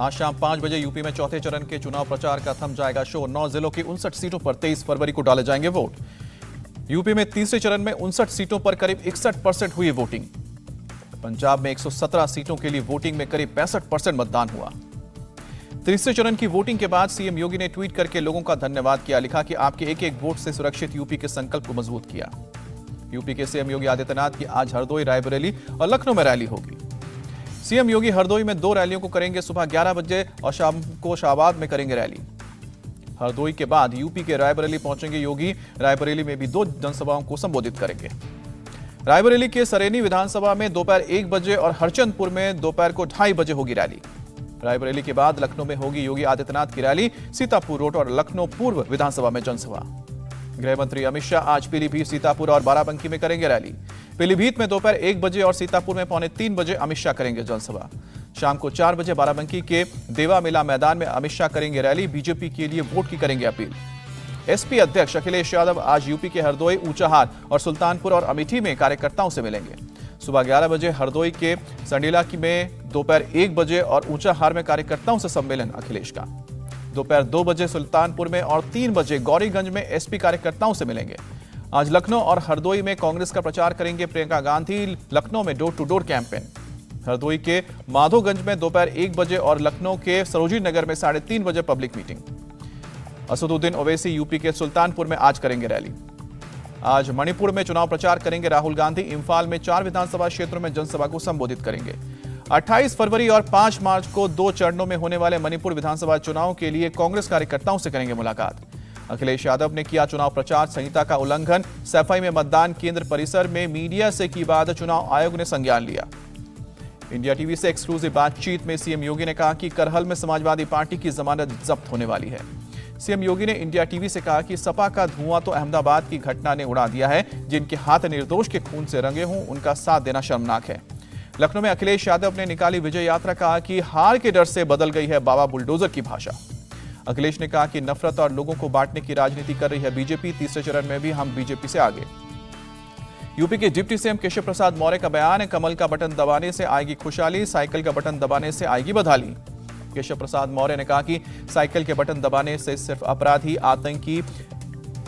आज शाम 5 बजे यूपी में चौथे चरण के चुनाव प्रचार का थम जाएगा शोर। 9 जिलों की 59 सीटों पर 23 फरवरी को डाले जाएंगे वोट। यूपी में तीसरे चरण में 59 सीटों पर करीब 61% हुई वोटिंग। पंजाब में 117 सीटों के लिए वोटिंग में करीब 65% मतदान हुआ। तीसरे चरण की वोटिंग के बाद सीएम योगी ने ट्वीट करके लोगों का धन्यवाद किया। लिखा कि आपके एक एक वोट से सुरक्षित यूपी के संकल्प को मजबूत किया। यूपी के सीएम योगी आदित्यनाथ की आज हरदोई, रायबरेली और लखनऊ में रैली होगी। सीएम योगी हरदोई में 2 रैलियों को करेंगे। सुबह 11 बजे और शाम को शाहबाद में करेंगे रैली। हरदोई के बाद यूपी के रायबरेली पहुंचेंगे योगी। रायबरेली में भी 2 जनसभाओं को संबोधित करेंगे। रायबरेली के सरेनी विधानसभा में दोपहर 1 बजे और हरचंदपुर में दोपहर को 2:30 बजे होगी रैली। रायबरेली के बाद लखनऊ में होगी योगी आदित्यनाथ की रैली। सीतापुर रोड और लखनऊ पूर्व विधानसभा में जनसभा। गृह मंत्री अमित शाह आज पीलीभीत, सीतापुर और बाराबंकी में करेंगे रैली। पीलीभीत में दोपहर 1 बजे और सीतापुर में 2:45 बजे अमित शाह करेंगे जनसभा। शाम को 4 बजे बाराबंकी के देवा मेला मैदान में अमित शाह करेंगे रैली। बीजेपी के लिए वोट की करेंगे अपील। एसपी अध्यक्ष अखिलेश यादव आज यूपी के हरदोई, ऊंचाहार और सुल्तानपुर और अमेठी में कार्यकर्ताओं से मिलेंगे। सुबह 11 बजे हरदोई के संडीला में, दोपहर 1 बजे और ऊंचाहार में कार्यकर्ताओं से सम्मेलन अखिलेश का। दोपहर 2 बजे सुल्तानपुर में और 3 बजे गौरीगंज में एसपी कार्यकर्ताओं से मिलेंगे। आज लखनऊ और हरदोई में कांग्रेस का प्रचार करेंगे प्रियंका गांधी। लखनऊ में door to door campaign. Hardoi के माधोगंज में दोपहर 1 बजे और लखनऊ के सरोजी नगर में 3:30 बजे public meeting. Asaduddin Owaisi UP के सुल्तानपुर में आज करेंगे रैली। आज मणिपुर में चुनाव प्रचार करेंगे राहुल गांधी। इंफाल में 4 विधानसभा क्षेत्रों में जनसभा को संबोधित करेंगे। 28 फरवरी और 5 मार्च को 2 चरणों में होने वाले मणिपुर विधानसभा चुनाव के लिए कांग्रेस कार्यकर्ताओं से करेंगे मुलाकात। अखिलेश यादव ने किया चुनाव प्रचार संहिता का उल्लंघन। सैफई में मतदान केंद्र परिसर में मीडिया से की बात चुनाव आयोग ने संज्ञान लिया। इंडिया टीवी से एक्सक्लूसिव बातचीत में सीएम योगी ने कहा कि करहल में समाजवादी पार्टी की जमानत जब्त होने वाली है। सीएम योगी ने इंडिया टीवी से कहा कि सपा का धुआं तो अहमदाबाद की घटना ने उड़ा दिया है। जिनके हाथ निर्दोष के खून से रंगे हों, उनका साथ देना शर्मनाक है। लखनऊ में अखिलेश यादव ने निकाली विजय यात्रा। कहा कि हार के डर से बदल गई है बाबा बुलडोजर की भाषा। अखिलेश ने कहा कि नफरत और लोगों को बांटने की राजनीति कर रही है बीजेपी। तीसरे चरण में भी हम बीजेपी से आगे। यूपी के डिप्टी सीएम केशव प्रसाद मौर्य का बयान है। कमल का बटन दबाने से आएगी खुशहाली, साइकिल का बटन दबाने से आएगी बदहाली। केशव प्रसाद मौर्य ने कहा कि साइकिल के बटन दबाने से सिर्फ अपराधी, आतंकी,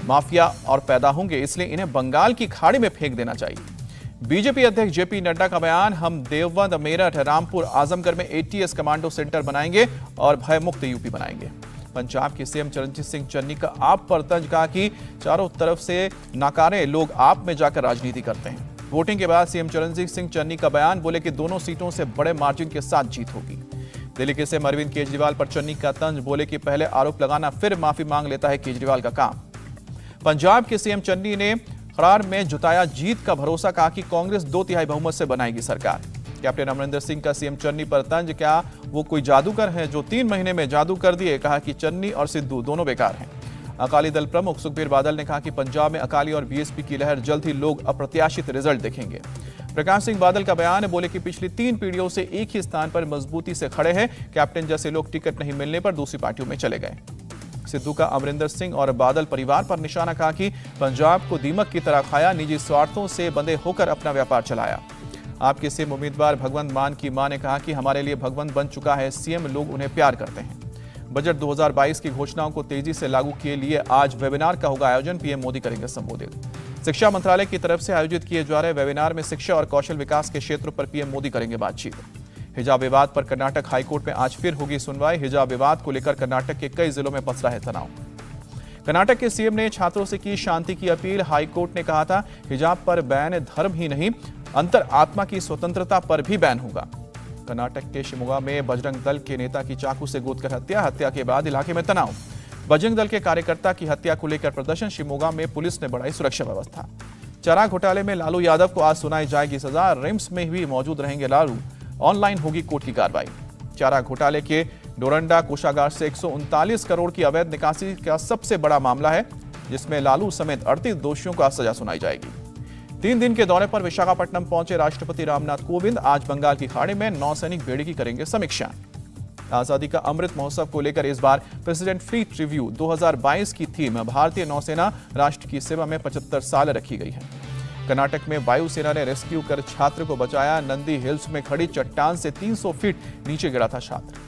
माफिया और पैदा होंगे, इसलिए इन्हें बंगाल की खाड़ी में फेंक देना चाहिए। बीजेपी अध्यक्ष जेपी नड्डा का बयान। हम देवबंद, मेरठ, रामपुर, आजमगढ़ में एटीएस कमांडो सेंटर बनाएंगे और भयमुक्त यूपी बनाएंगे। पंजाब के सीएम चरणजीत सिंह चन्नी का आप पर तंज। कहा कि चारों तरफ से नाकारे लोग आप में जाकर राजनीति करते हैं। वोटिंग के बाद सीएम चरणजीत सिंह चन्नी का बयान। बोले कि दोनों सीटों से बड़े मार्जिन के साथ जीत होगी। दिल्ली के सीएम अरविंद केजरीवाल पर चन्नी का तंज। बोले कि पहले आरोप लगाना फिर माफी मांग लेता है केजरीवाल का काम। पंजाब के सीएम चन्नी ने खरार में जुटाया जीत का भरोसा। कहा कि कांग्रेस 2/3 बहुमत से बनाएगी सरकार। कैप्टन अमरिंदर सिंह का सीएम चन्नी पर तंज। क्या वो कोई जादूगर है जो 3 महीने में जादू कर दिए। कहा कि चन्नी और सिद्धू दोनों बेकार हैं। अकाली दल प्रमुख सुखबीर बादल ने कहा कि पंजाब में अकाली और बीएसपी की लहर, जल्द ही लोग अप्रत्याशित रिजल्ट देखेंगे। प्रकाश सिंह बादल का बयान है। बोले कि पिछली 3 पीढ़ियों से एक ही स्थान पर मजबूती से खड़े हैं। कैप्टन जैसे लोग टिकट नहीं मिलने पर दूसरी पार्टियों में चले गए। सिद्धू का अमरिंदर सिंह और बादल परिवार पर निशाना। कहा कि पंजाब को दीमक की तरह खाया, निजी स्वार्थों से बंधे होकर अपना व्यापार चलाया। आपके सीएम उम्मीदवार भगवंत मान की मां ने कहा कि हमारे लिए भगवंत बन चुका है सीएम, लोग उन्हें प्यार करते हैं। बजट 2022 की घोषणाओं को तेजी से लागू के लिए आज वेबिनार का होगा आयोजन। पीएम मोदी करेंगे संबोधित। शिक्षा मंत्रालय की तरफ से आयोजित किए जा रहे वेबिनार में शिक्षा और कौशल विकास के क्षेत्र पर पीएम मोदी करेंगे बातचीत। हिजाब विवाद पर कर्नाटक हाईकोर्ट में आज फिर होगी सुनवाई। हिजाब विवाद को लेकर कर्नाटक के कई जिलों में पसरा है तनाव। कर्नाटक के सीएम ने छात्रों से की शांति की अपील। हाईकोर्ट ने कहा था हिजाब पर बैन धर्म ही नहीं, अंतर आत्मा की स्वतंत्रता पर भी बैन होगा। कर्नाटक के शिमोगा में बजरंग दल के नेता की चाकू से गोदकर हत्या के बाद इलाके में तनाव। बजरंग दल के कार्यकर्ता की हत्या को लेकर प्रदर्शन। शिमोगा में पुलिस ने बढ़ाई सुरक्षा व्यवस्था। चारा घोटाले में लालू यादव को आज सुनाई जाएगी सजा। रिम्स में भी मौजूद रहेंगे लालू। ऑनलाइन होगी कोर्ट की कार्रवाई। चारा घोटाले के डोरंडा कोषागार से 139 करोड़ की अवैध निकासी का सबसे बड़ा मामला है, जिसमें लालू समेत 38 दोषियों को आज सजा सुनाई जाएगी। 3 दिन के दौरे पर विशाखापट्टनम पहुंचे राष्ट्रपति रामनाथ कोविंद। आज बंगाल की खाड़ी में नौसैनिक बेड़े की करेंगे समीक्षा। आजादी का अमृत महोत्सव को लेकर इस बार प्रेसिडेंट फ्लीट रिव्यू 2022 की थीम भारतीय नौसेना राष्ट्र की सेवा में 75 साल रखी गई है। कर्नाटक में वायुसेना ने रेस्क्यू कर छात्र को बचाया। नंदी हिल्स में खड़ी चट्टान से 300 फीट नीचे गिरा था छात्र।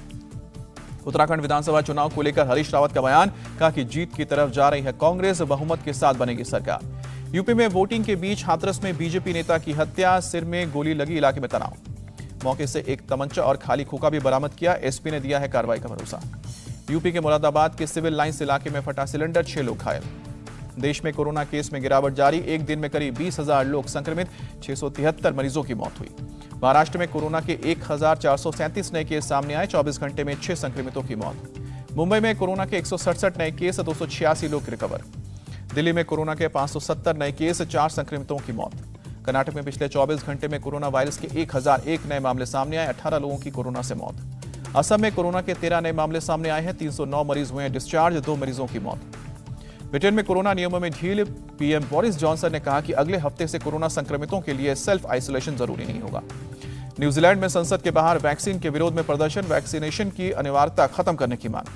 उत्तराखंड विधानसभा चुनाव को लेकर हरीश रावत का बयान, कहा कि जीत की तरफ जा रही है कांग्रेस, बहुमत के साथ बनेगी सरकार। यूपी में वोटिंग के बीच हाथरस में बीजेपी नेता की हत्या, सिर में गोली लगी, इलाके में तनाव। मौके से एक तमंचा और खाली खोखा भी बरामद किया, एसपी ने दिया है कार्रवाई का भरोसा। यूपी के मुरादाबाद के सिविल लाइंस इलाके में फटा सिलेंडर, 6 लोग घायल। देश में कोरोना केस में गिरावट जारी, एक दिन में करीब 20,000 लोग संक्रमित, 673 मरीजों की मौत हुई। महाराष्ट्र में कोरोना के 1,437 नए केस सामने आए, 24 घंटे में 6 संक्रमितों की मौत। मुंबई में कोरोना के 167 नए केस, 286 लोग रिकवर। दिल्ली में कोरोना के 570 नए केस, 4 संक्रमितों की मौत। कर्नाटक में पिछले 24 घंटे में कोरोना वायरस के 1001 नए मामले सामने आए, 18 लोगों की कोरोना से मौत। असम में कोरोना के 13 नए मामले सामने आए हैं, 309 मरीज हुए हैं डिस्चार्ज, 2 मरीजों की मौत। ब्रिटेन में कोरोना नियमों में ढील, पीएम बोरिस जॉनसन ने कहा कि अगले हफ्ते से कोरोना संक्रमितों के लिए सेल्फ आइसोलेशन जरूरी नहीं होगा। न्यूजीलैंड में संसद के बाहर वैक्सीन के विरोध में प्रदर्शन, वैक्सीनेशन की अनिवार्यता खत्म करने की मांग।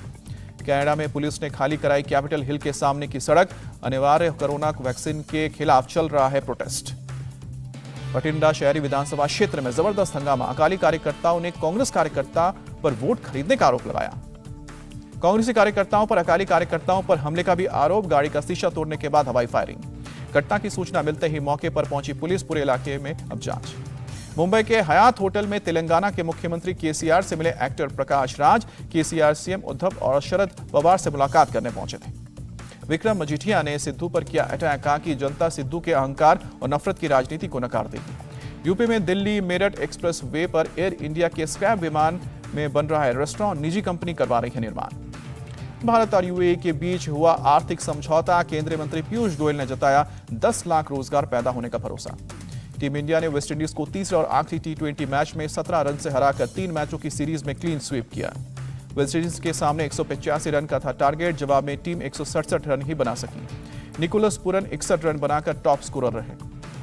कनाडा में पुलिस ने खाली कराई कैपिटल हिल के सामने की सड़क, अनिवार्य कोरोना वैक्सीन के खिलाफ चल रहा है प्रोटेस्ट। बठिंडा शहरी विधानसभा क्षेत्र में जबरदस्त हंगामा, अकाली कार्यकर्ताओं ने कांग्रेस कार्यकर्ता पर वोट खरीदने का आरोप लगाया। कांग्रेसी कार्यकर्ताओं पर अकाली कार्यकर्ताओं पर हमले का भी आरोप, गाड़ी का शीशा तोड़ने के बाद हवाई फायरिंग। घटना की सूचना मिलते ही मौके पर पहुंची पुलिस, पूरे इलाके में अब जांच। मुंबई के हयात होटल में तेलंगाना के मुख्यमंत्री केसीआर से मिले एक्टर प्रकाश राज। केसीआर सीएम उद्धव और शरद पवार से मुलाकात करने पहुंचे थे। विक्रम मजीठिया ने सिद्धू पर किया अटैक, कहा कि जनता सिद्धू के अहंकार और नफरत की राजनीति को नकार देगी। यूपी में दिल्ली मेरठ एक्सप्रेस वे पर एयर इंडिया के स्क्रैप विमान में बन रहा है रेस्टोरेंट, निजी कंपनी करवा रही है निर्माण। भारत और यूएई के बीच हुआ आर्थिक समझौता, केंद्रीय मंत्री पीयूष गोयल ने जताया 10 लाख रोजगार पैदा होने का भरोसा। टीम इंडिया ने वेस्टइंडीज को तीसरे और आखिरी टी20 मैच में 17 रन से हराकर 3 मैचों की सीरीज में क्लीन स्वीप किया। वेस्टइंडीज के सामने 185 रन का था टारगेट, जवाब में टीम 167 रन ही बना सकी। निकोलस पुरन 61 रन बनाकर टॉप स्कोरर रहे।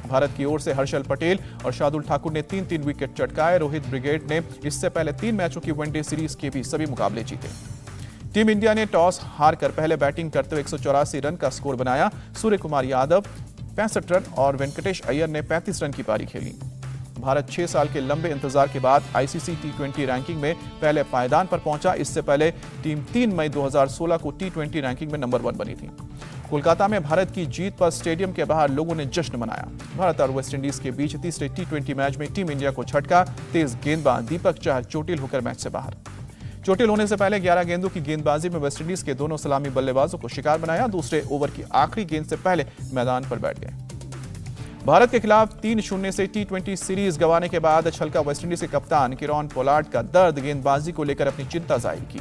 भारत की ओर से हर्षल पटेल और शार्दुल ठाकुर ने 3-3 विकेट चटकाए। रोहित ब्रिगेड ने इससे पहले 3 मैचों की वनडे सीरीज के भी सभी मुकाबले जीते। टीम इंडिया ने टॉस हारकर पहले बैटिंग करते हुए 184 रन का स्कोर बनाया। सूर्य कुमार यादव 65 रन और वेंकटेश अय्यर ने 35 रन की पारी खेली। भारत 6 साल के लंबे इंतजार के बाद आईसीसी टी20 रैंकिंग में पहले पायदान पर पहुंचा। इससे पहले टीम 3 मई 2016 को टी20 रैंकिंग में नंबर 1 बनी थी। कोलकाता में भारत की जीत पर स्टेडियम के बाहर लोगों ने जश्न मनाया। भारत और वेस्टइंडीज के बीच तीसरे टी20 मैच में टीम इंडिया को झटका, तेज गेंदबाज दीपक चहर चोटिल होकर मैच से बाहर। चोटिल होने से पहले 11 गेंदों की गेंदबाजी में वेस्टइंडीज के दोनों सलामी बल्लेबाजों को शिकार बनाया। दूसरे ओवर की आखिरी गेंद से पहले मैदान पर बैठ गए। भारत के खिलाफ 3-0 से टी20 सीरीज गंवाने के बाद छलका वेस्टइंडीज के कप्तान किरोन पोलार्ड का दर्द, गेंदबाजी को लेकर अपनी चिंता जाहिर की।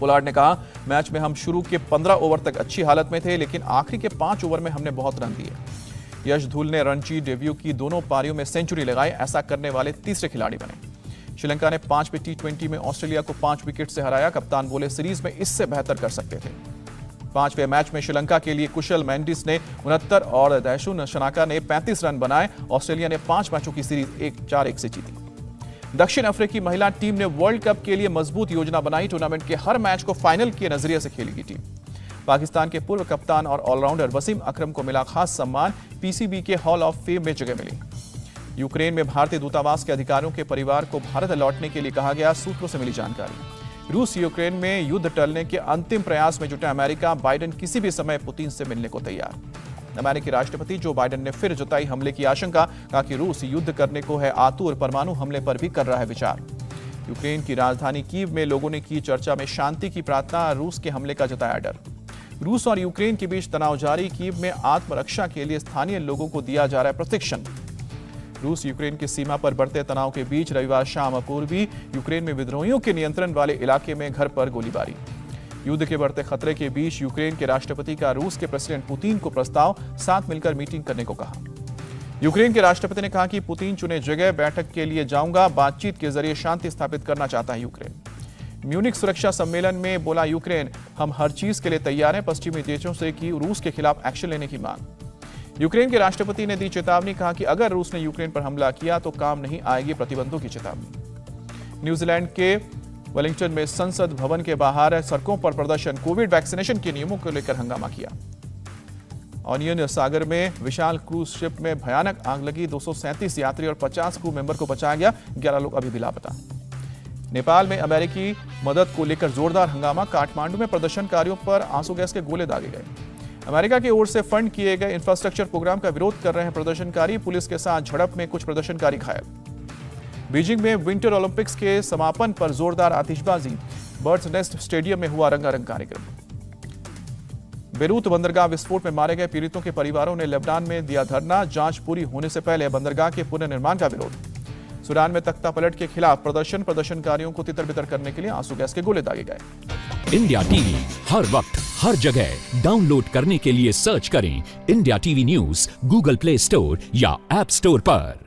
पोलार्ड ने कहा, मैच में हम शुरू के 15 ओवर तक अच्छी हालत में थे, लेकिन आखिरी के 5 ओवर में हमने बहुत रन दिए। यश धूल ने रणजी डेब्यू की दोनों पारियों में सेंचुरी लगाई, ऐसा करने वाले तीसरे खिलाड़ी बने। श्रीलंका ने 5वें टी20 में ऑस्ट्रेलिया को 5 विकेट से हराया। कप्तान बोले, सीरीज में इससे बेहतर कर सकते थे। 5वें मैच में श्रीलंका के लिए कुशल मेंडिस ने 69 और दैशुन शनाका ने 35 रन बनाए। ऑस्ट्रेलिया ने 5 मैचों की सीरीज 4-1 से जीती। दक्षिण अफ्रीकी महिला टीम ने वर्ल्ड कप के लिए मजबूत योजना बनाई। टूर्नामेंट के हर मैच को फाइनल के नजरिए से खेलेगी टीम। पाकिस्तान के पूर्व कप्तान और ऑलराउंडर वसीम अकरम को मिला खास सम्मान, पीसीबी के हॉल ऑफ फेम में जगह मिली। यूक्रेन में भारतीय दूतावास के अधिकारियों के परिवार को भारत लौटने के लिए कहा गया, सूत्रों से मिली जानकारी। रूस यूक्रेन में युद्ध टलने के अंतिम प्रयास में जुटा अमेरिका, बाइडेन किसी भी समय पुतिन से मिलने को तैयार। अमेरिकी राष्ट्रपति जो बाइडेन ने फिर जताई हमले की आशंका, कहा कि रूस युद्ध करने को है आतुर, परमाणु हमले पर भी कर रहा है विचार। यूक्रेन की राजधानी कीव में लोगों ने की चर्चा में शांति की प्रार्थना, रूस के हमले का जताया डर। रूस और यूक्रेन के बीच तनाव जारी, कीव में आत्मरक्षा के लिए स्थानीय लोगों को दिया जा रहा है प्रशिक्षण। रूस यूक्रेन की सीमा पर बढ़ते तनाव के बीच रविवार शाम पूर्वी यूक्रेन में विद्रोहियों के नियंत्रण वाले इलाके में घर पर गोलीबारी। युद्ध के बढ़ते खतरे के बीच यूक्रेन के राष्ट्रपति का रूस के प्रेसिडेंट पुतिन को प्रस्ताव, साथ मिलकर मीटिंग करने को कहा। यूक्रेन के राष्ट्रपति ने कहा कि पुतिन चुने जगह बैठक के लिए जाऊंगा, बातचीत के जरिए शांति स्थापित करना चाहता है यूक्रेन। म्यूनिक सुरक्षा सम्मेलन में बोला यूक्रेन, हम हर चीज के लिए तैयार हैं, पश्चिमी देशों से की रूस के खिलाफ एक्शन लेने की मांग। यूक्रेन के राष्ट्रपति ने दी चेतावनी, कहा कि अगर रूस ने यूक्रेन पर हमला किया तो काम नहीं आएगी प्रतिबंधों की चेतावनी। न्यूजीलैंड के वेलिंगटन में संसद भवन के बाहर सड़कों पर प्रदर्शन, कोविड वैक्सीनेशन के नियमों को लेकर हंगामा किया। ऑनियन सागर में विशाल क्रूज शिप में भयानक आग लगी, 237 यात्री और 50 क्रू मेंबर को बचाया गया, 11 लोग अभी भी लापता। नेपाल में अमेरिकी मदद को लेकर जोरदार हंगामा, काठमांडू में प्रदर्शनकारियों पर आंसू गैस के गोले दागे गए। अमेरिका की ओर से फंड किए गए इंफ्रास्ट्रक्चर प्रोग्राम का विरोध कर रहे हैं प्रदर्शनकारी, पुलिस के साथ झड़प में कुछ प्रदर्शनकारी घायल। बीजिंग में विंटर ओलंपिक्स के समापन पर जोरदार आतिशबाजी, बर्ड्स नेस्ट स्टेडियम में हुआ रंगारंग कार्यक्रम। बेरूत बंदरगाह विस्फोट में मारे गए पीड़ितों के परिवारों ने लेबनान में दिया धरना, जांच पूरी होने से पहले बंदरगाह के पुनर्निर्माण का विरोध। सूडान में तख्ता पलट के खिलाफ प्रदर्शनकारियों को तितर-बितर करने के लिए आंसू गैस के गोले दागे गए। इंडिया टीवी हर वक्त हर जगह डाउनलोड करने के लिए सर्च करें India TV news Google play store या ऐप स्टोर पर।